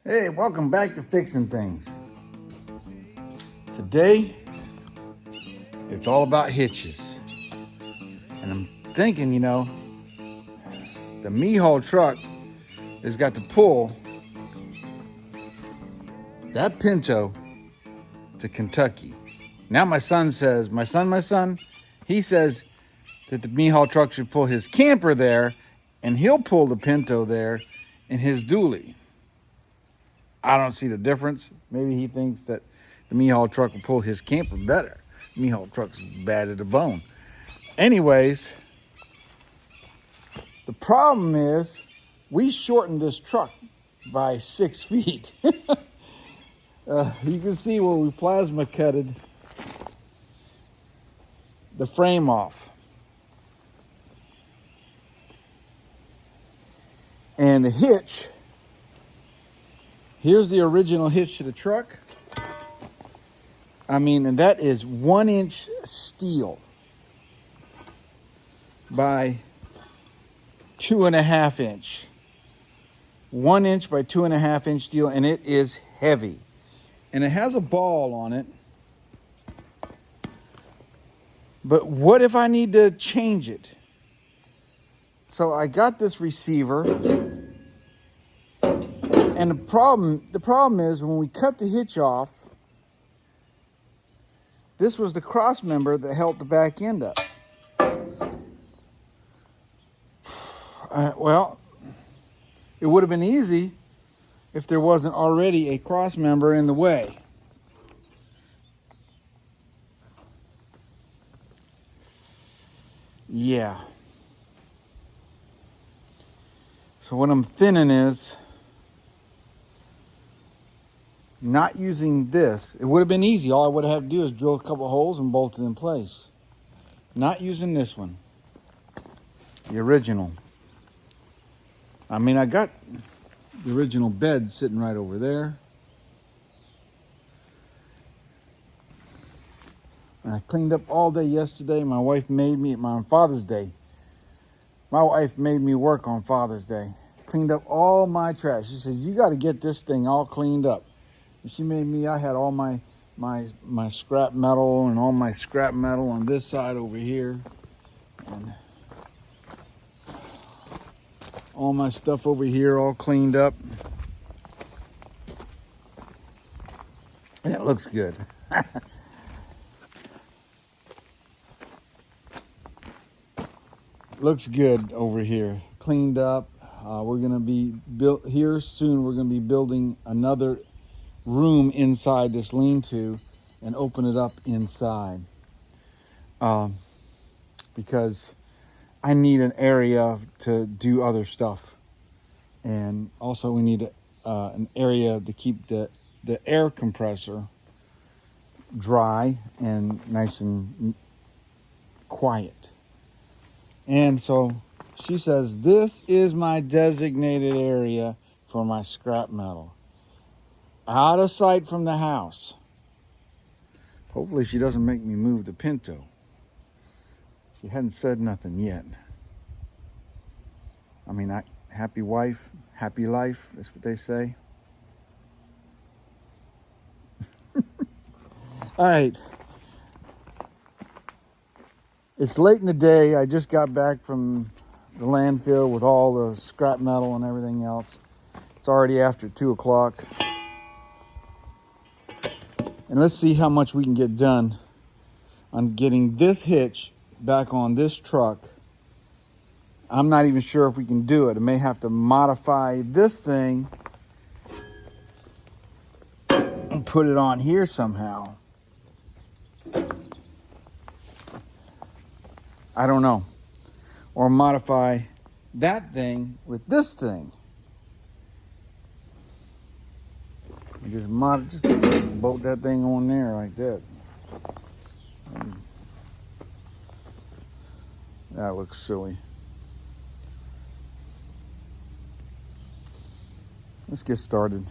Hey, welcome back to Fixing Things. Today, it's all about hitches. And I'm thinking, the me-haul truck has got to pull that Pinto to Kentucky. Now my son, he says that the me-haul truck should pull his camper there and he'll pull the Pinto there in his dually. I don't see the difference. Maybe he thinks that the me-haul truck will pull his camper better. Me-haul truck's bad at the bone. Anyways, the problem is we shortened this truck by 6 feet. You can see where we plasma cutted the frame off. And the hitch, here's the original hitch to the truck. And that is 1-inch steel by 2.5 inch. 1 inch by 2.5 inch steel, and it is heavy. And it has a ball on it. But what if I need to change it? So I got this receiver. And the problem is when we cut the hitch off, this was the cross member that held the back end up. Well, it would have been easy if there wasn't already a cross member in the way. Yeah. So what I'm thinking is not using this. It would have been easy. All I would have had to do is drill a couple holes and bolt it in place. Not using this one. The original. I got the original bed sitting right over there. And I cleaned up all day yesterday. My wife made me, on Father's Day. My wife made me work on Father's Day. Cleaned up all my trash. She said, you got to get this thing all cleaned up. And she made me, I had all my scrap metal and all my scrap metal on this side over here. And all my stuff over here all cleaned up. And it looks good. Looks good over here. Cleaned up. We're going to be built here soon. We're going to be building another room inside this lean-to and open it up inside. Because I need an area to do other stuff. And also we need an area to keep the air compressor dry and nice and quiet. And so she says, this is my designated area for my scrap metal. Out of sight from the house. Hopefully she doesn't make me move the Pinto. She hadn't said nothing yet. Happy wife, happy life. That's what they say. All right. It's late in the day. I just got back from the landfill with all the scrap metal and everything else. It's already after 2 o'clock. And let's see how much we can get done on getting this hitch back on this truck. I'm not even sure if we can do it. I may have to modify this thing and put it on here somehow. I don't know. Or modify that thing with this thing. Just bolt that thing on there like that. That looks silly. Let's get started.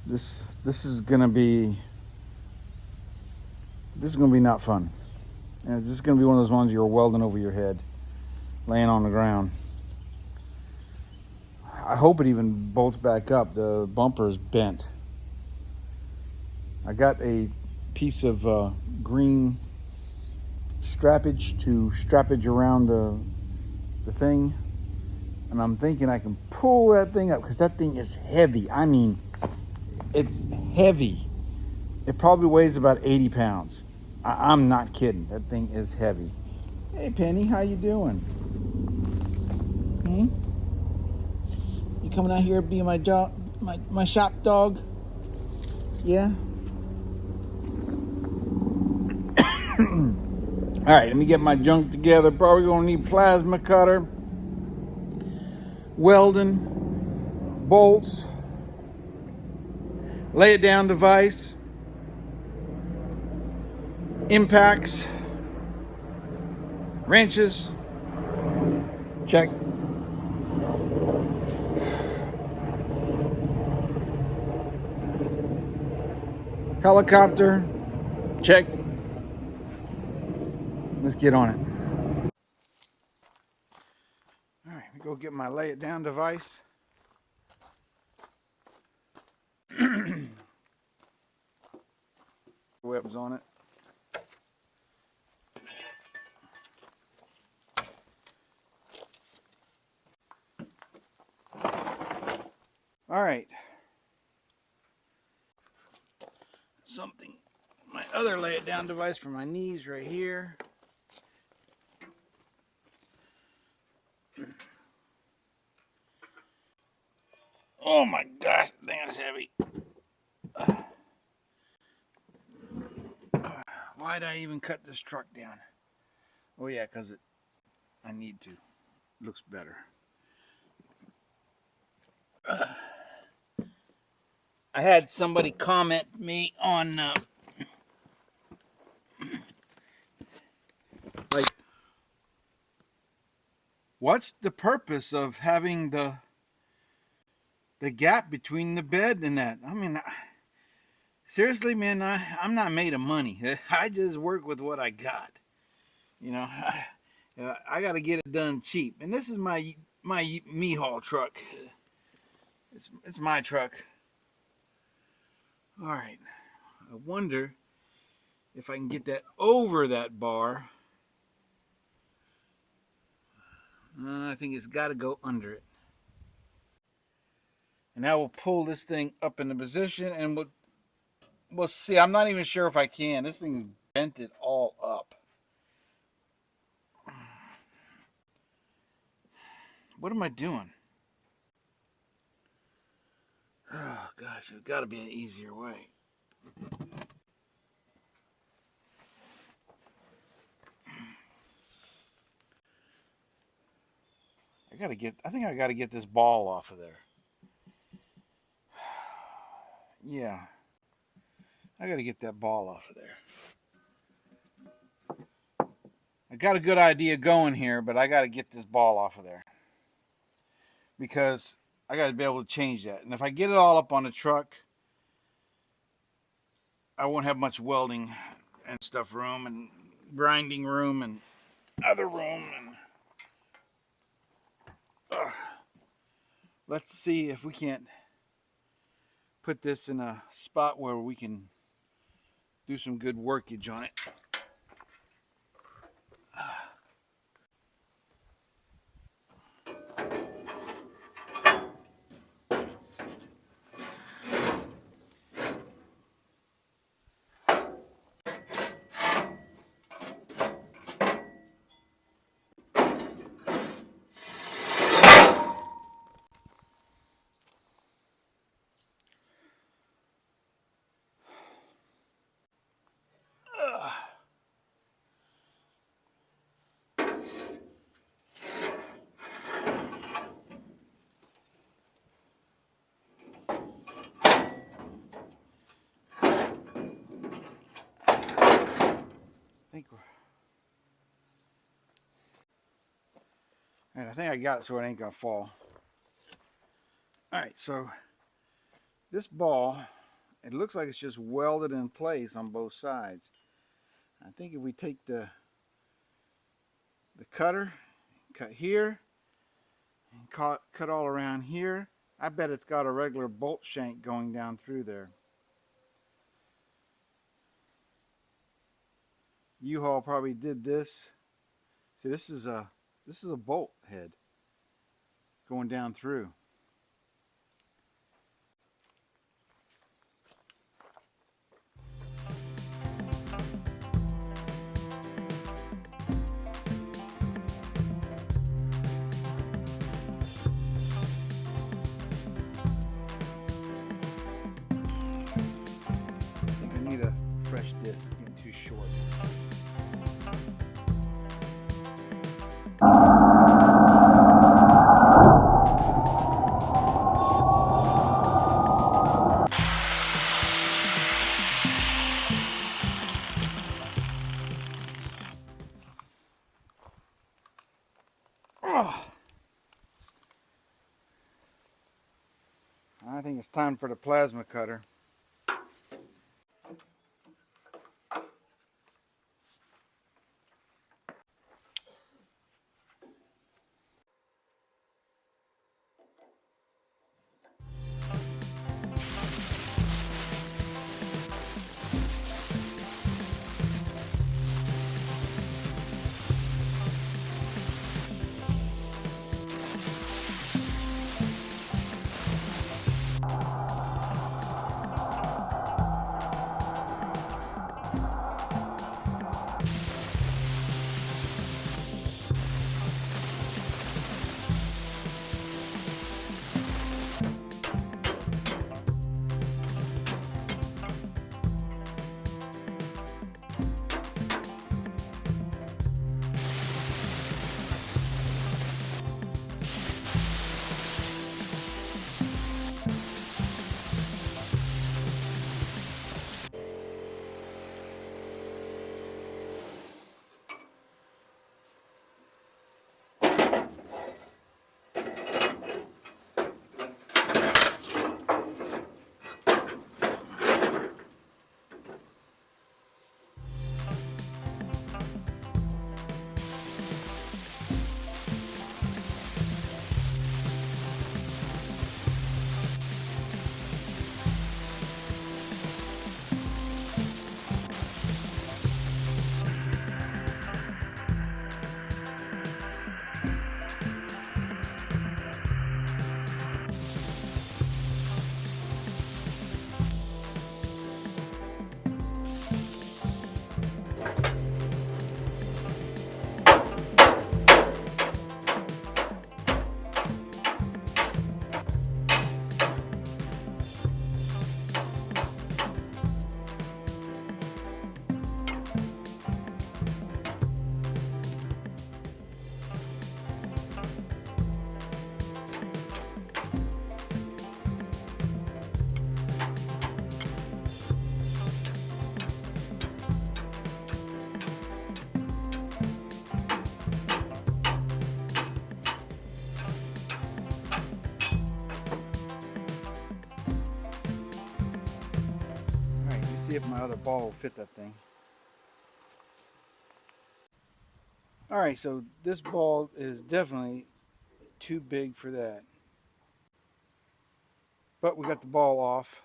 This is gonna be not fun. And this is gonna be one of those ones you're welding over your head, laying on the ground. I hope it even bolts back up. The bumper is bent. I got a piece of green strappage to strappage around the thing, and I'm thinking I can pull that thing up because that thing is heavy. I mean, it's heavy. It probably weighs about 80 pounds. I'm not kidding. That thing is heavy. Hey, Penny, how you doing? Hmm? You coming out here being my dog, my shop dog? Yeah. All right, let me get my junk together. Probably gonna need plasma cutter, welding, bolts, lay it down device, impacts, wrenches. Check. Helicopter. Check. Let's get on it. All right, let me go get my lay it down device. Webs on it. All right. Something. My other lay it down device for my knees right here. Oh my gosh, that thing is heavy. Why'd I even cut this truck down? Oh yeah, because I need to. Looks better. I had somebody comment me on like, what's the purpose of having the gap between the bed and that? I mean, seriously, man, I'm not made of money. I just work with what I got. You know, I got to get it done cheap. And this is my me haul truck. It's my truck. All right. I wonder if I can get that over that bar. I think it's got to go under it. And I will pull this thing up into position, and we'll see. I'm not even sure if I can. This thing's bent it all up. What am I doing? Oh gosh, there's got to be an easier way. I think I got to get this ball off of there. Yeah. I got to get that ball off of there. I got a good idea going here, but I got to get this ball off of there. Because I got to be able to change that. And if I get it all up on the truck, I won't have much welding and stuff room and grinding room and other room. And let's see if we can't put this in a spot where we can do some good workage on it. I think I got it so it ain't gonna fall. Alright, so this ball, it looks like it's just welded in place on both sides. I think if we take the cutter, cut here, cut all around here. I bet it's got a regular bolt shank going down through there. U-Haul probably did this. See, this is a bolt head going down through. I think I need a fresh disc. Getting too short. I think it's time for the plasma cutter. See if my other ball will fit that thing. Alright, so this ball is definitely too big for that. But we got the ball off.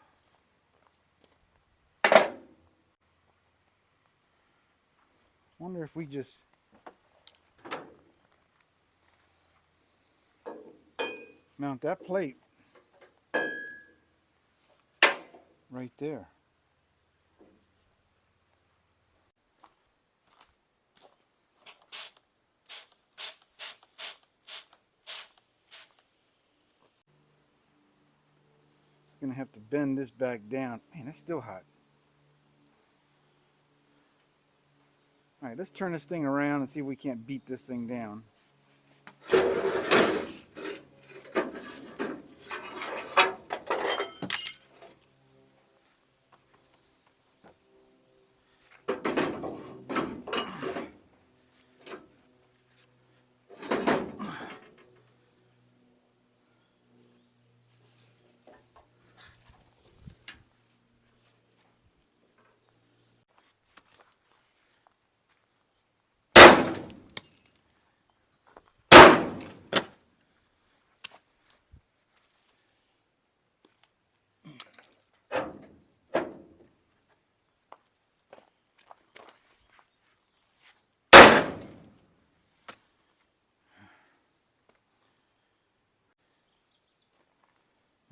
Wonder if we just mount that plate right there. Gonna have to bend this back down. Man, that's still hot. Alright, let's turn this thing around and see if we can't beat this thing down.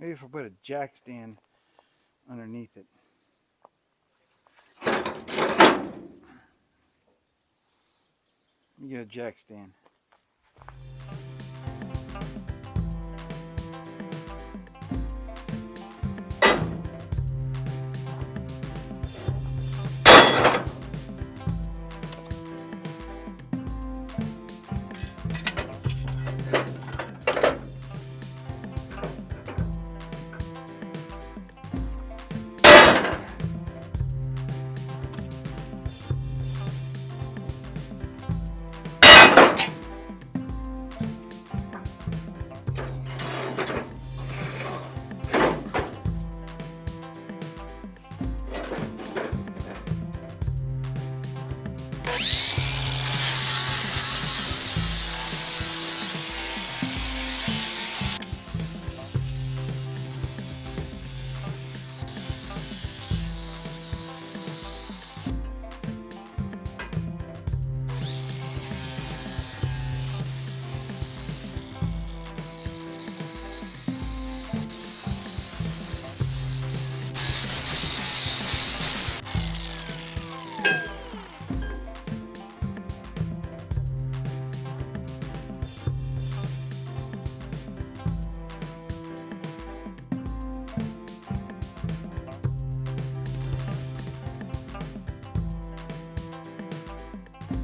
Maybe if I put a jack stand underneath it. Let me get a jack stand.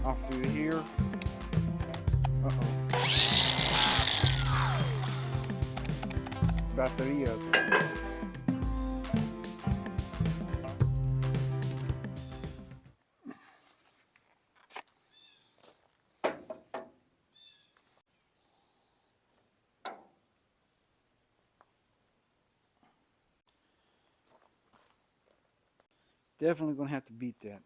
Off through here. Uh-oh. Baterías. Definitely gonna have to beat that.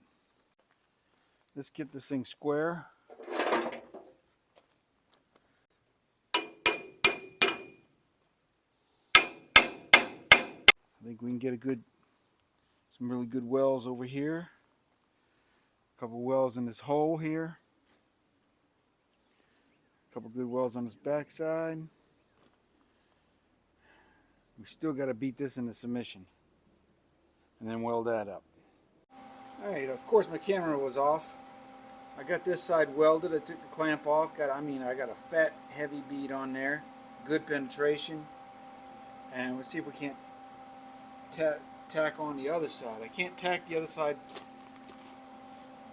Let's get this thing square. I think we can get some really good wells over here. A couple wells in this hole here. A couple good wells on this backside. We still got to beat this into submission and then weld that up. Alright, of course my camera was off. I got this side welded. I took the clamp off. I got a fat heavy bead on there. Good penetration. And let's see if we can't tack on the other side. I can't tack the other side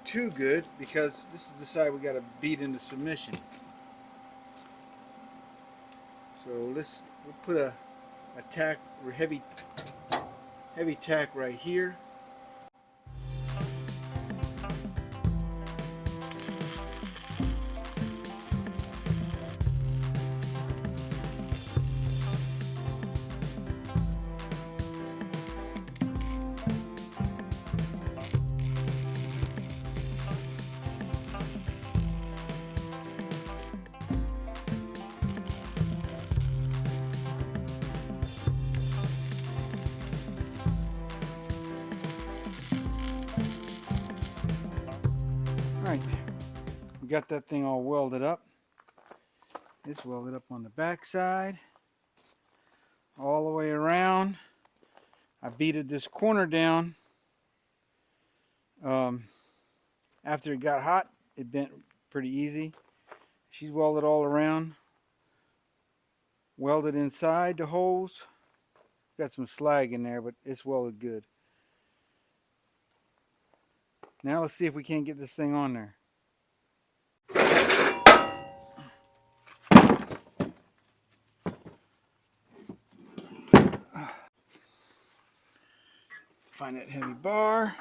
too good because this is the side we got to beat into submission. So we'll put a tack, or heavy tack right here. Alright, we got that thing all welded up. It's welded up on the back side, all the way around. I beaded this corner down. After it got hot, it bent pretty easy. She's welded all around. Welded inside the holes. Got some slag in there, but it's welded good. Now let's see if we can't get this thing on there. Find that heavy bar.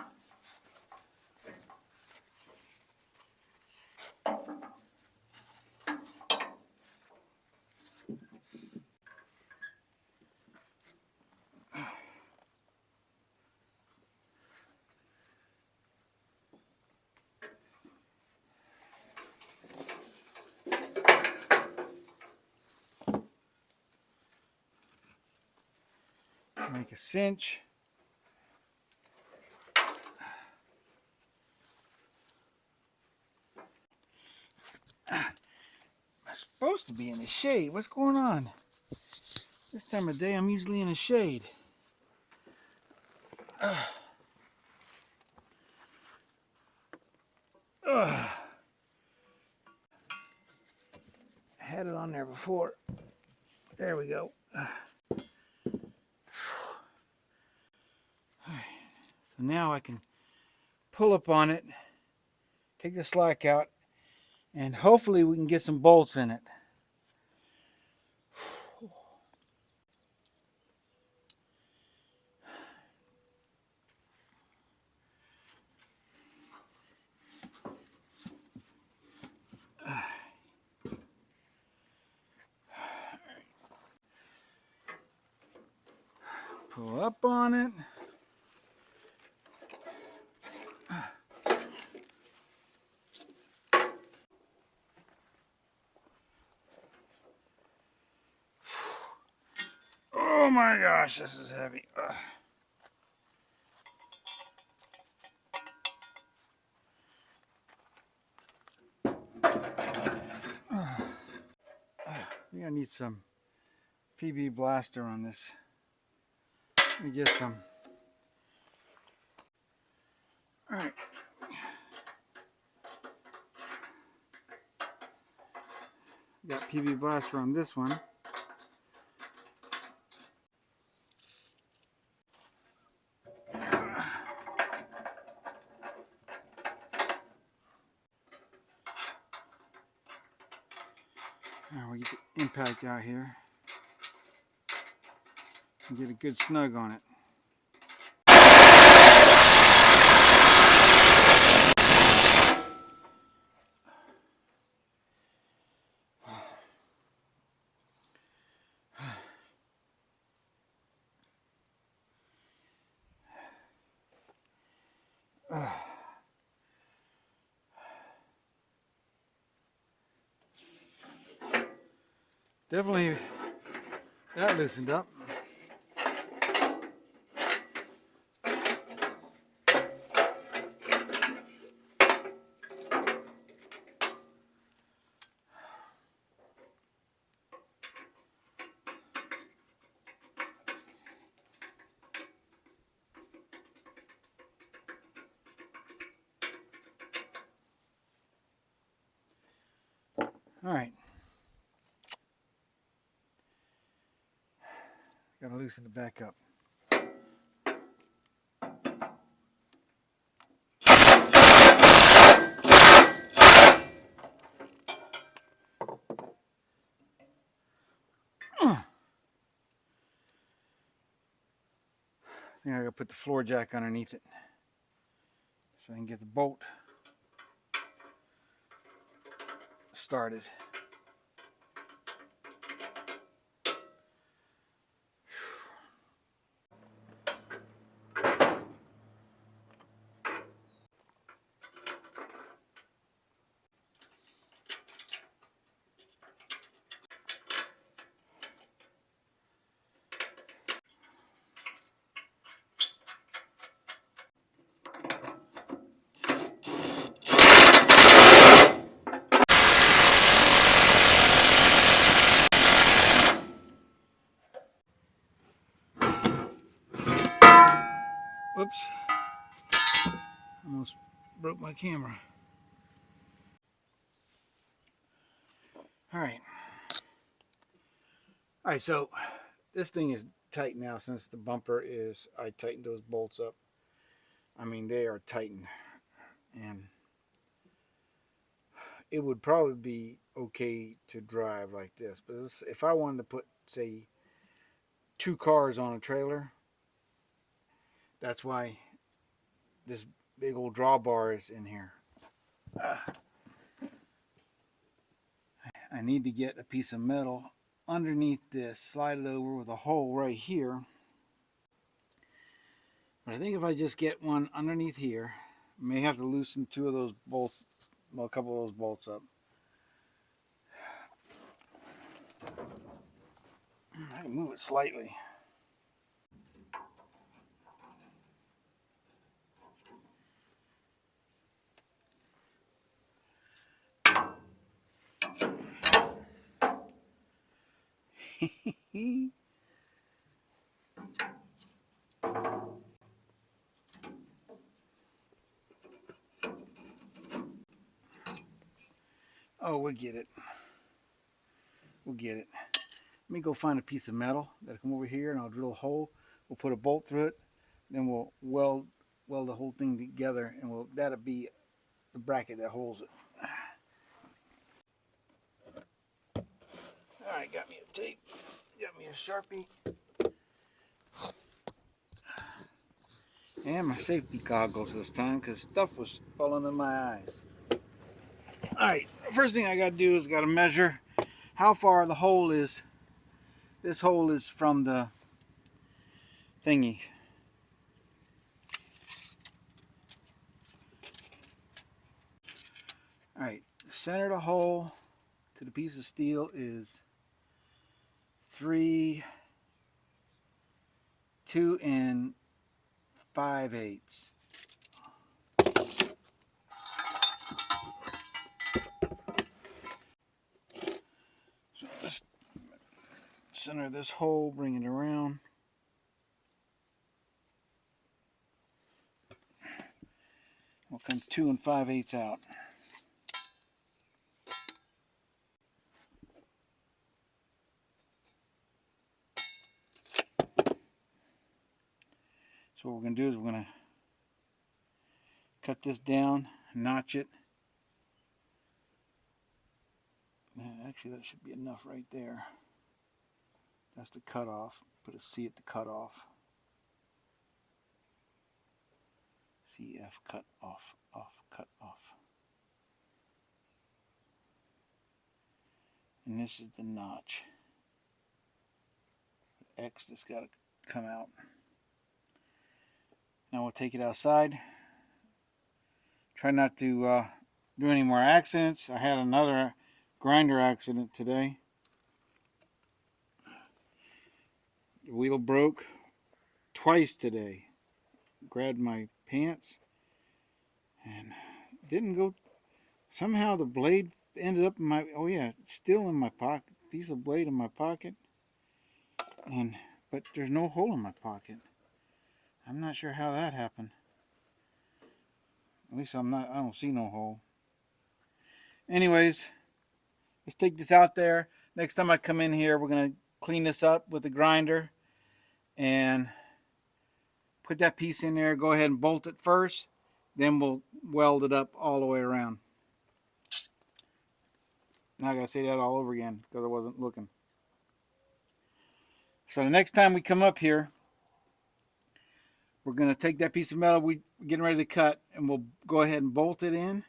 Make a cinch. I'm supposed to be in the shade. What's going on? This time of day, I'm usually in the shade. I had it on there before. There we go. So now I can pull up on it, take the slack out, and hopefully we can get some bolts in it. Pull up on it. Oh my gosh, this is heavy. I think I need some PB blaster on this. Let me get some. All right. Got PB blaster on this one. Now we get the impact out here and get a good snug on it. Definitely that loosened up. All right. Got to loosen it back up. I think I got to put the floor jack underneath it so I can get the bolt started. Whoops. Almost broke my camera. All right. All right, so this thing is tight now since the bumper is, I tightened those bolts up. I mean, they are tightened. And it would probably be okay to drive like this. But if I wanted to put, say, 2 cars on a trailer, that's why this big old drawbar is in here. I need to get a piece of metal underneath this, slide it over with a hole right here. But I think if I just get one underneath here, I may have to loosen 2 of those bolts, well, a couple of those bolts up. I can move it slightly. Oh, we'll get it. We'll get it. Let me go find a piece of metal that'll come over here, and I'll drill a hole. We'll put a bolt through it. Then we'll weld the whole thing together, and that'll be the bracket that holds it. All right, got me a tape. Got me a Sharpie. And my safety goggles this time, because stuff was falling in my eyes. Alright, first thing I got to do is got to measure how far the hole is. This hole is from the thingy. Alright, the center of the hole to the piece of steel is 2 5/8. So let's center this hole, bring it around. We'll come 2 5/8 out. So what we're going to do is we're going to cut this down, notch it. Actually, that should be enough right there. That's the cutoff. Put a C at the cutoff. CF cut off, cut off. And this is the notch. X that's got to come out. Now we'll take it outside. Try not to do any more accidents. I had another grinder accident today. The wheel broke twice today. Grabbed my pants and didn't go. Somehow the blade ended up in my, oh yeah, it's still in my pocket. Piece of blade in my pocket. But there's no hole in my pocket. I'm not sure how that happened. At least I don't see no hole. Anyways, let's take this out there. Next time I come in here, we're going to clean this up with the grinder and put that piece in there. Go ahead and bolt it first. Then we'll weld it up all the way around. Now I got to say that all over again because I wasn't looking. So the next time we come up here, we're going to take that piece of metal we're getting ready to cut, and we'll go ahead and bolt it in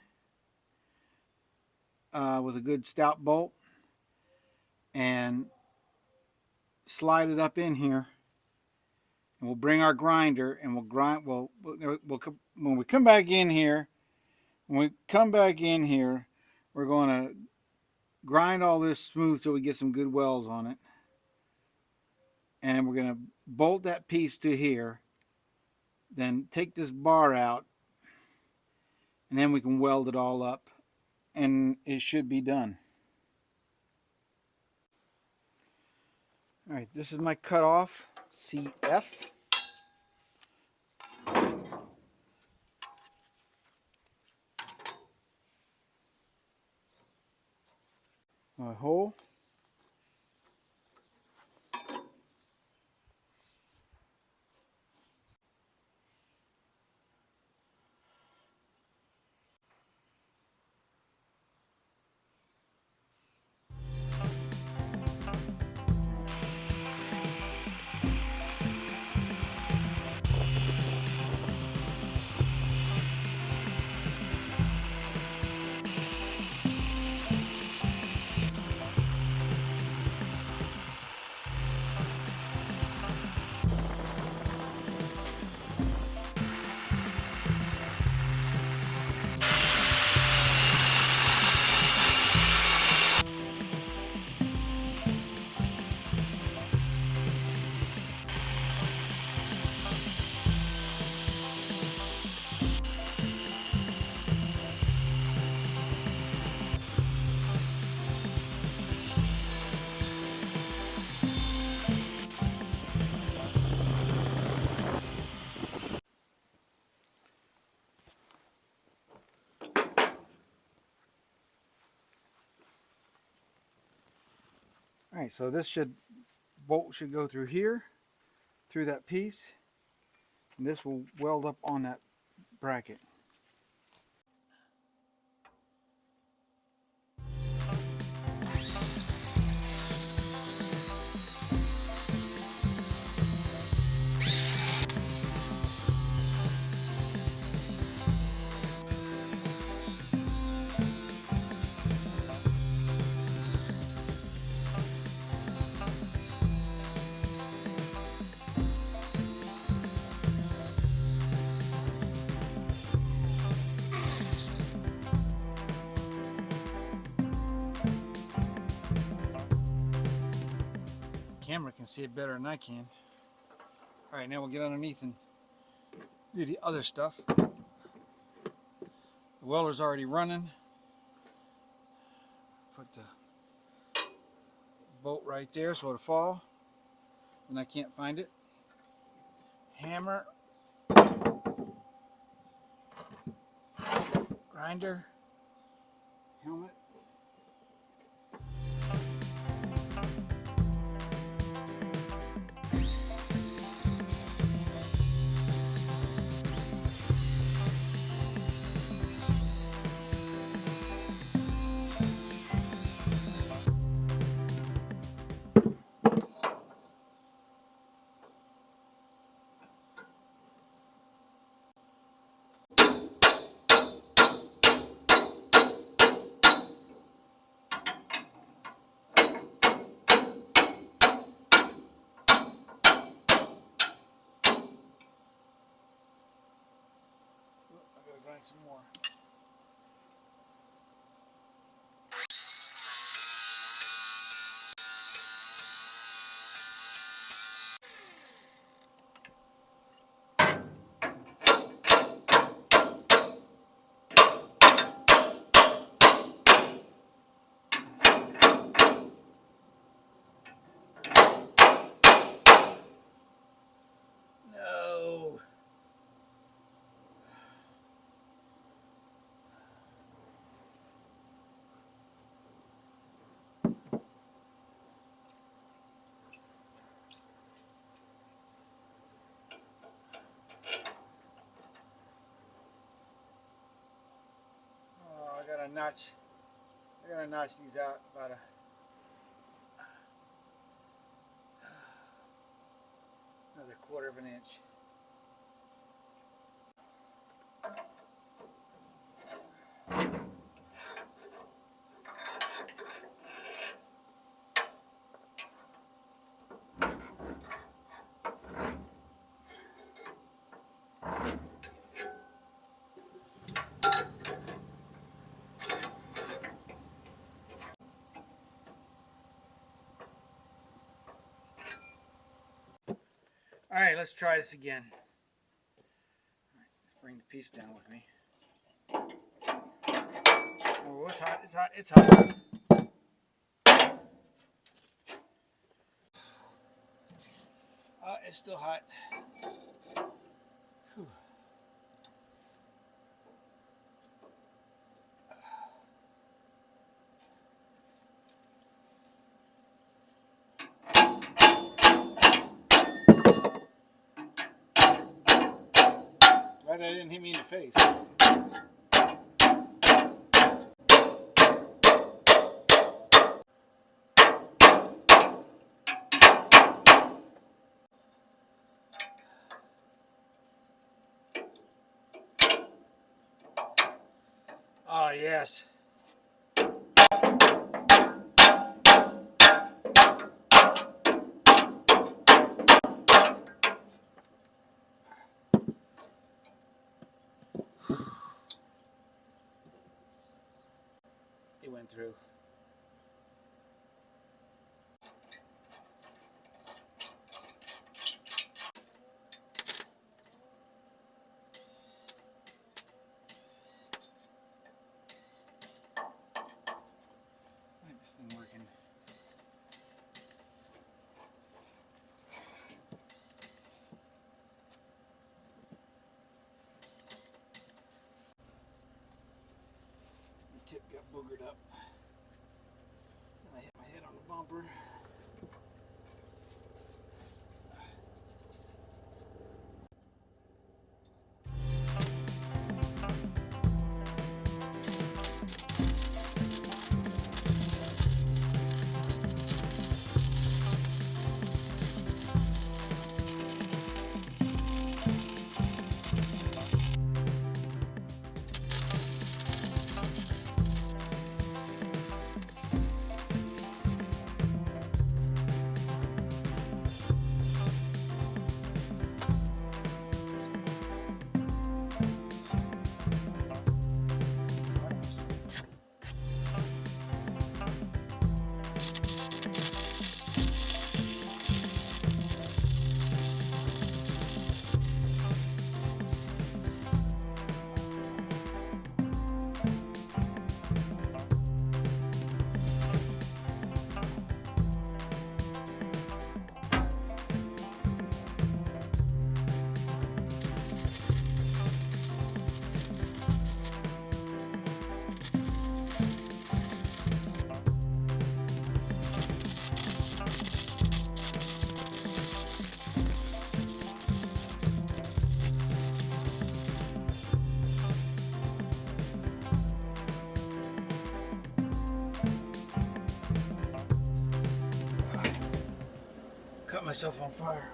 with a good stout bolt and slide it up in here. And we'll bring our grinder and we'll grind. When we come back in here, we're going to grind all this smooth so we get some good welds on it. And we're going to bolt that piece to here. Then take this bar out, and then we can weld it all up, and it should be done. All right, this is my cutoff, CF. My hole. Alright, so this bolt should go through here, through that piece, and this will weld up on that bracket. Camera can see it better than I can. Alright, now we'll get underneath and do the other stuff. The welder's already running. Put the bolt right there so it'll fall when I can't find it. Hammer, grinder, helmet. Some more. No. I gotta notch these out about another 1/4 of an inch. Alright, let's try this again. Let's bring the piece down with me. Oh, it's hot, it's hot, it's hot. It's still hot. Whew. Glad that didn't hit me in the face. Oh, yes. It went through. Why is this thing working? The tip got boogered up. And I hit my head on the bumper. myself on fire.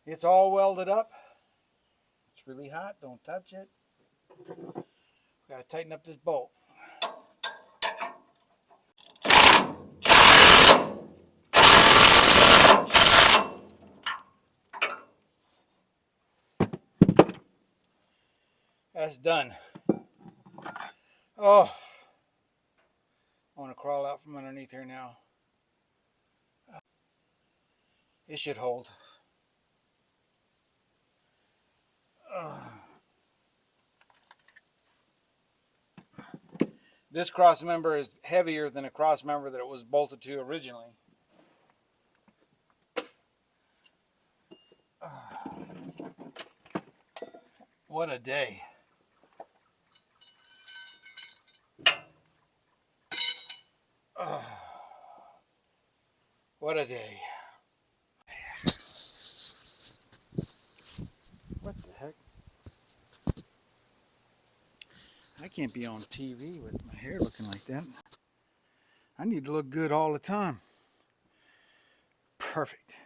It's all welded up. It's really hot. Don't touch it. Gotta tighten up this bolt. That's done. Oh, I want to crawl out from underneath here now. It should hold. This cross member is heavier than a cross member that it was bolted to originally. What a day. What a day. What the heck? I can't be on TV with my hair looking like that. I need to look good all the time. Perfect.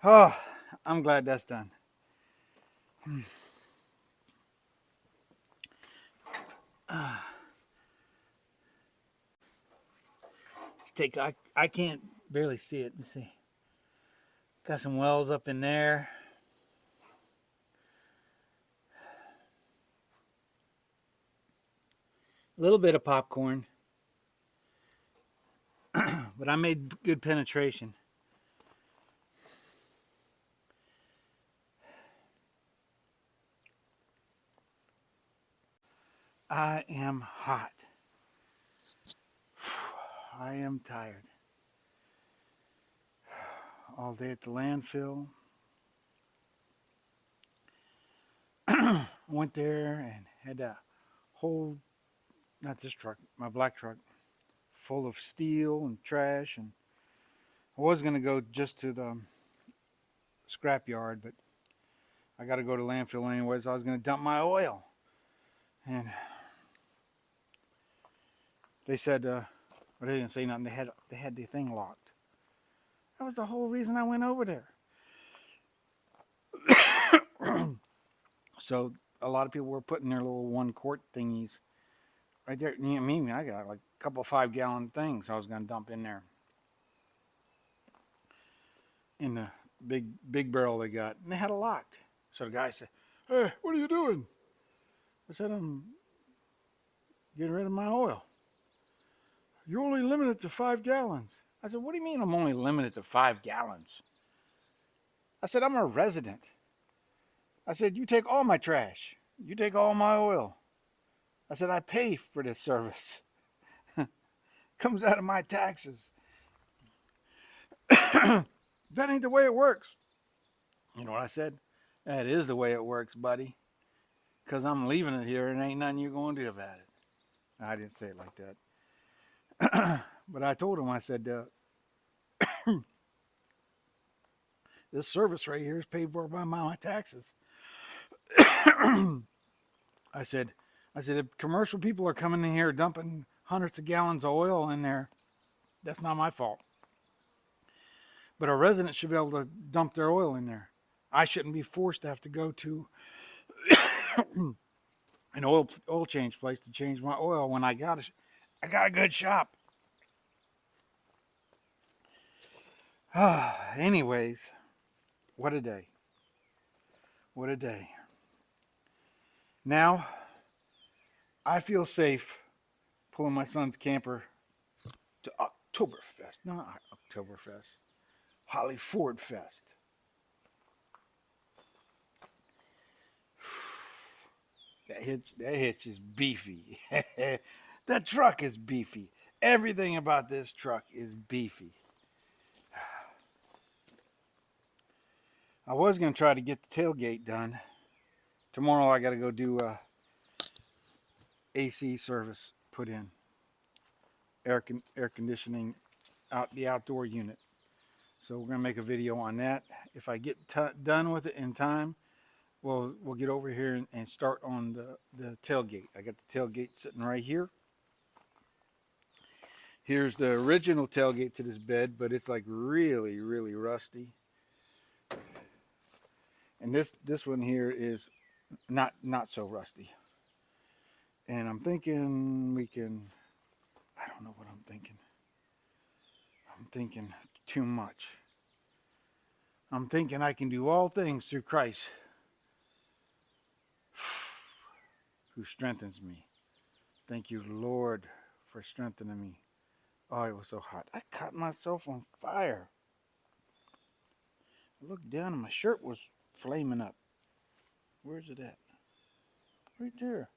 Oh, I'm glad that's done. Let's take, I can't barely see it. Let me see. Got some wells up in there. A little bit of popcorn. But I made good penetration. I am hot. I am tired. All day at the landfill. Went there and had a whole, not this truck, my black truck, full of steel and trash. And I was going to go just to the scrap yard, but I got to go to landfill anyways. I was going to dump my oil. And they said, well, they didn't say nothing. They had the thing locked. That was the whole reason I went over there. So a lot of people were putting their little 1 quart thingies right there. You know, me, I got like a couple of 5-gallon things I was going to dump in there. In the big barrel they got. And they had it locked. So the guy said, "Hey, what are you doing?" I said, "I'm getting rid of my oil." "You're only limited to 5 gallons. I said, "What do you mean I'm only limited to 5 gallons? I said, "I'm a resident." I said, "You take all my trash. You take all my oil." I said, "I pay for this service. Comes out of my taxes." "That ain't the way it works." You know what I said? "That is the way it works, buddy. Because I'm leaving it here and ain't nothing you're going to do about it." I didn't say it like that. But I told him, I said, this service right here is paid for by my taxes. I said, if commercial people are coming in here dumping hundreds of gallons of oil in there, that's not my fault. But a resident should be able to dump their oil in there. I shouldn't be forced to have to go to an oil change place to change my oil when I got a good shop. Anyways, what a day. What a day. Now, I feel safe pulling my son's camper to Oktoberfest. No, not Oktoberfest. Holly Ford Fest. That hitch is beefy. That truck is beefy. Everything about this truck is beefy. I was going to try to get the tailgate done, Tomorrow I got to go do AC service, put in air conditioning out the outdoor unit. So we're gonna make a video on that. If I get done with it in time, we'll get over here and start on the tailgate. I got the tailgate sitting right here. Here's the original tailgate to this bed, but it's like really, really rusty. And this one here is not so rusty. And I'm thinking we can, I don't know what I'm thinking. I'm thinking too much. I'm thinking I can do all things through Christ who strengthens me. Thank you, Lord, for strengthening me. Oh, it was so hot. I caught myself on fire. I looked down and my shirt was flaming up. Where's it at? Right there.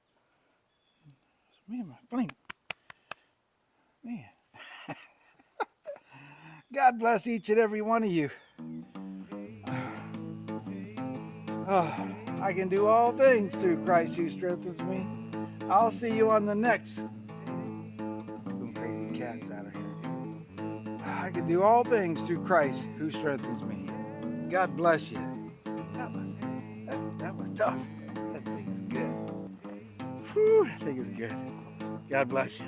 Man, my flame. Man. God bless each and every one of you. Oh, I can do all things through Christ who strengthens me. I'll see you on the next. Them crazy cats out of here. I can do all things through Christ who strengthens me. God bless you. That was tough. That thing is good. Whew, that thing is good. God bless you.